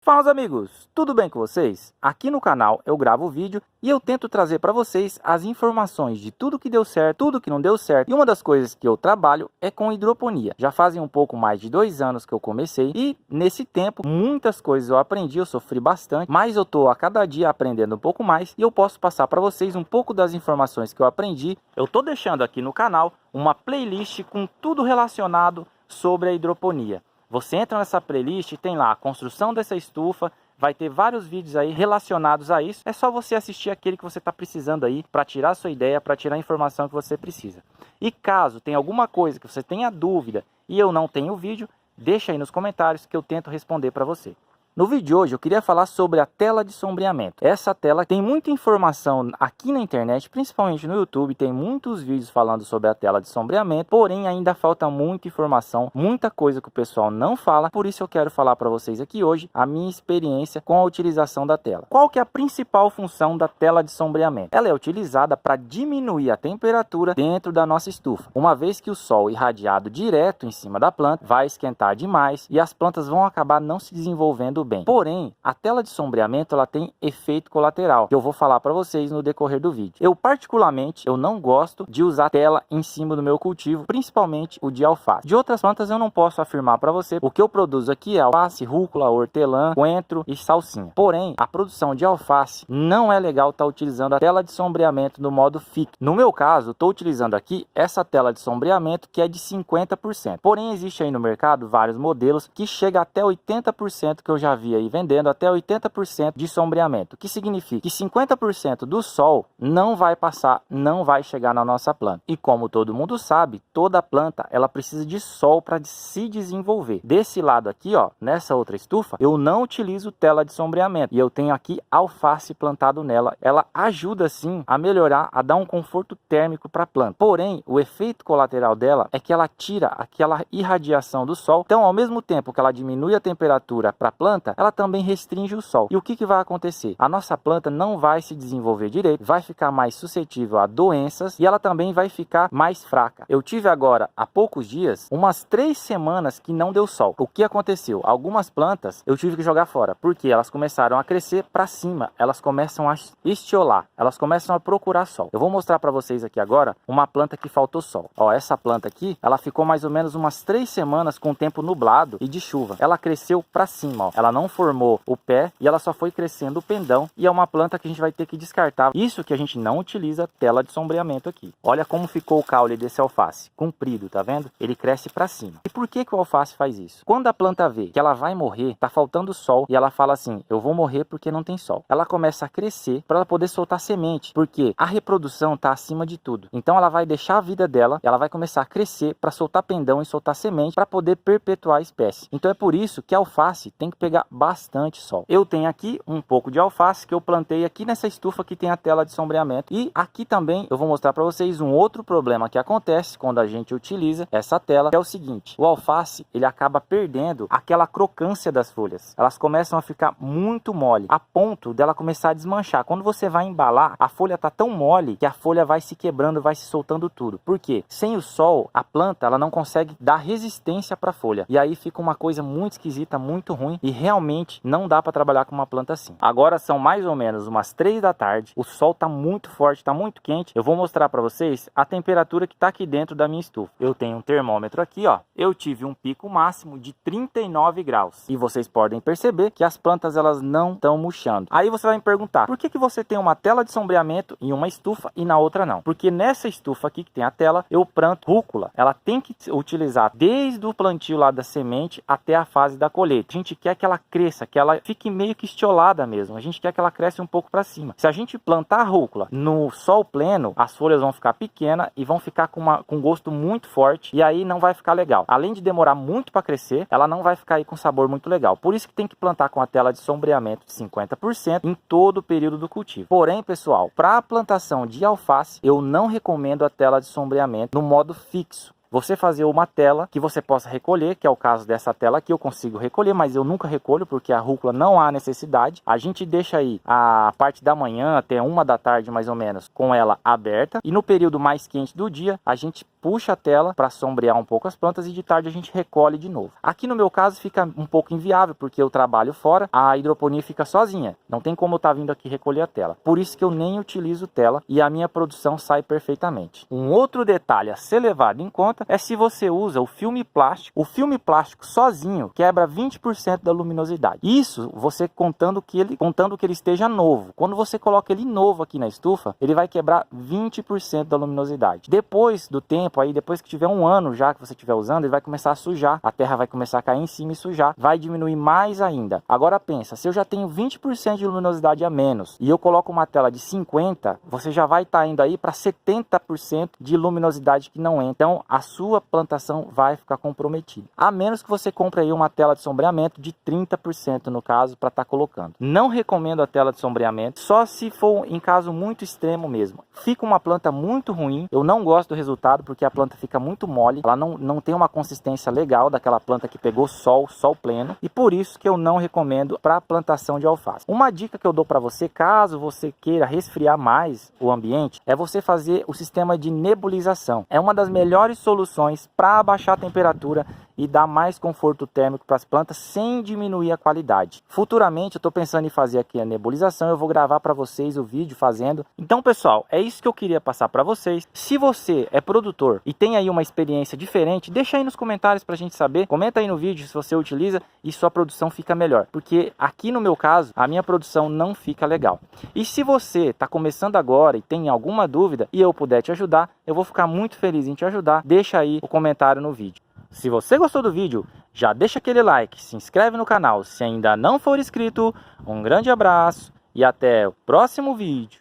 Fala, meus amigos, tudo bem com vocês? Aqui no canal eu gravo vídeo e eu tento trazer para vocês as informações de tudo que deu certo, tudo que não deu certo. E uma das coisas que eu trabalho é com hidroponia. Já fazem um pouco mais de 2 anos que eu comecei e nesse tempo muitas coisas eu aprendi, eu sofri bastante, mas eu tô a cada dia aprendendo um pouco mais e eu posso passar para vocês um pouco das informações que eu aprendi. Eu tô deixando aqui no canal uma playlist com tudo relacionado sobre a hidroponia. Você entra nessa playlist e tem lá a construção dessa estufa, vai ter vários vídeos aí relacionados a isso. É só você assistir aquele que você está precisando aí para tirar a sua ideia, para tirar a informação que você precisa. E caso tenha alguma coisa que você tenha dúvida e eu não tenho o vídeo, deixa aí nos comentários que eu tento responder para você. No vídeo de hoje eu queria falar sobre a tela de sombreamento. Essa tela tem muita informação aqui na internet, principalmente no YouTube, tem muitos vídeos falando sobre a tela de sombreamento, porém ainda falta muita informação, muita coisa que o pessoal não fala, por isso eu quero falar para vocês aqui hoje a minha experiência com a utilização da tela. Qual que é a principal função da tela de sombreamento? Ela é utilizada para diminuir a temperatura dentro da nossa estufa, uma vez que o sol irradiado direto em cima da planta vai esquentar demais e as plantas vão acabar não se desenvolvendo bem. Porém, a tela de sombreamento ela tem efeito colateral, que eu vou falar para vocês no decorrer do vídeo. Eu particularmente, eu não gosto de usar tela em cima do meu cultivo, principalmente o de alface. De outras plantas eu não posso afirmar para você. O que eu produzo aqui é alface, rúcula, hortelã, coentro e salsinha. Porém, a produção de alface não é legal estar utilizando a tela de sombreamento no modo fixo. No meu caso, estou utilizando aqui essa tela de sombreamento que é de 50%. Porém, existe aí no mercado vários modelos que chega até 80% que eu já vi aí vendendo até 80% de sombreamento, que significa que 50% do sol não vai passar, não vai chegar na nossa planta. E como todo mundo sabe, toda planta ela precisa de sol para se desenvolver. Desse lado aqui, ó, nessa outra estufa, eu não utilizo tela de sombreamento e eu tenho aqui alface plantado nela. Ela ajuda sim a melhorar, a dar um conforto térmico para a planta. Porém, o efeito colateral dela é que ela tira aquela irradiação do sol. Então, ao mesmo tempo que ela diminui a temperatura para a planta, ela também restringe o sol. E o que vai acontecer? A nossa planta não vai se desenvolver direito, vai ficar mais suscetível a doenças e ela também vai ficar mais fraca. Eu tive agora, há poucos dias, umas 3 semanas que não deu sol. O que aconteceu? Algumas plantas eu tive que jogar fora, porque elas começaram a crescer para cima, elas começam a estiolar, elas começam a procurar sol. Eu vou mostrar para vocês aqui agora uma planta que faltou sol. Ó, essa planta aqui, ela ficou mais ou menos umas 3 semanas com o tempo nublado e de chuva. Ela cresceu para cima, ó. Ela não formou o pé e ela só foi crescendo o pendão e é uma planta que a gente vai ter que descartar. Isso que a gente não utiliza tela de sombreamento aqui. Olha como ficou o caule desse alface, comprido, tá vendo? Ele cresce para cima. E por que o alface faz isso? Quando a planta vê que ela vai morrer, tá faltando sol e ela fala assim, eu vou morrer porque não tem sol. Ela começa a crescer para ela poder soltar semente, porque a reprodução tá acima de tudo. Então ela vai deixar a vida dela, ela vai começar a crescer para soltar pendão e soltar semente para poder perpetuar a espécie. Então é por isso que a alface tem que pegar bastante sol. Eu tenho aqui um pouco de alface que eu plantei aqui nessa estufa que tem a tela de sombreamento. E aqui também eu vou mostrar para vocês um outro problema que acontece quando a gente utiliza essa tela, que é o seguinte: o alface ele acaba perdendo aquela crocância das folhas. Elas começam a ficar muito mole, a ponto dela começar a desmanchar. Quando você vai embalar, a folha tá tão mole que a folha vai se quebrando, vai se soltando tudo. Por quê? Sem o sol, a planta ela não consegue dar resistência para a folha. E aí fica uma coisa muito esquisita, muito ruim e realmente não dá para trabalhar com uma planta assim. Agora são mais ou menos umas 3 da tarde, o sol tá muito forte, tá muito quente. Eu vou mostrar para vocês a temperatura que tá aqui dentro da minha estufa. Eu tenho um termômetro aqui, ó. Eu tive um pico máximo de 39 graus. E vocês podem perceber que as plantas elas não estão murchando. Aí você vai me perguntar, por que você tem uma tela de sombreamento em uma estufa e na outra não? Porque nessa estufa aqui que tem a tela, eu planto rúcula. Ela tem que utilizar desde o plantio lá da semente até a fase da colheita. A gente quer que ela cresça, que ela fique meio que estiolada mesmo. A gente quer que ela cresça um pouco para cima. Se a gente plantar a rúcula no sol pleno, as folhas vão ficar pequenas e vão ficar com gosto muito forte e aí não vai ficar legal. Além de demorar muito para crescer, ela não vai ficar aí com sabor muito legal. Por isso que tem que plantar com a tela de sombreamento de 50% em todo o período do cultivo. Porém, pessoal, para a plantação de alface, eu não recomendo a tela de sombreamento no modo fixo. Você fazer uma tela que você possa recolher, que é o caso dessa tela aqui, eu consigo recolher, mas eu nunca recolho porque a rúcula não há necessidade. A gente deixa aí a parte da manhã até 1 da tarde mais ou menos com ela aberta e no período mais quente do dia a gente puxa a tela para sombrear um pouco as plantas e de tarde a gente recolhe de novo. Aqui no meu caso fica um pouco inviável porque eu trabalho fora, a hidroponia fica sozinha, não tem como eu estar vindo aqui recolher a tela. Por isso que eu nem utilizo tela e a minha produção sai perfeitamente. Um outro detalhe a ser levado em conta é se você usa o filme plástico. O filme plástico sozinho quebra 20% da luminosidade. Isso você contando que ele esteja novo. Quando você coloca ele novo aqui na estufa, ele vai quebrar 20% da luminosidade. Depois do tempo, aí depois que tiver um ano já que você estiver usando, ele vai começar a sujar, a terra vai começar a cair em cima e sujar, vai diminuir mais ainda. Agora pensa, se eu já tenho 20% de luminosidade a menos e eu coloco uma tela de 50, você já vai estar indo aí para 70% de luminosidade que não entra. Então a sua plantação vai ficar comprometida. A menos que você compre aí uma tela de sombreamento de 30% no caso para estar colocando. Não recomendo a tela de sombreamento, só se for em caso muito extremo mesmo. Fica uma planta muito ruim, eu não gosto do resultado porque a planta fica muito mole, ela não tem uma consistência legal daquela planta que pegou sol pleno, e por isso que eu não recomendo para plantação de alface. Uma dica que eu dou para você, caso você queira resfriar mais o ambiente, é você fazer o sistema de nebulização. É uma das melhores soluções para abaixar a temperatura e dar mais conforto térmico para as plantas sem diminuir a qualidade. Futuramente eu estou pensando em fazer aqui a nebulização, eu vou gravar para vocês o vídeo fazendo. Então pessoal, é isso que eu queria passar para vocês. Se você é produtor e tem aí uma experiência diferente, deixa aí nos comentários para a gente saber. Comenta aí no vídeo se você utiliza e sua produção fica melhor. Porque aqui no meu caso, a minha produção não fica legal. E se você está começando agora e tem alguma dúvida e eu puder te ajudar, eu vou ficar muito feliz em te ajudar. Deixa aí o comentário no vídeo. Se você gostou do vídeo, já deixa aquele like, se inscreve no canal se ainda não for inscrito. Um grande abraço e até o próximo vídeo.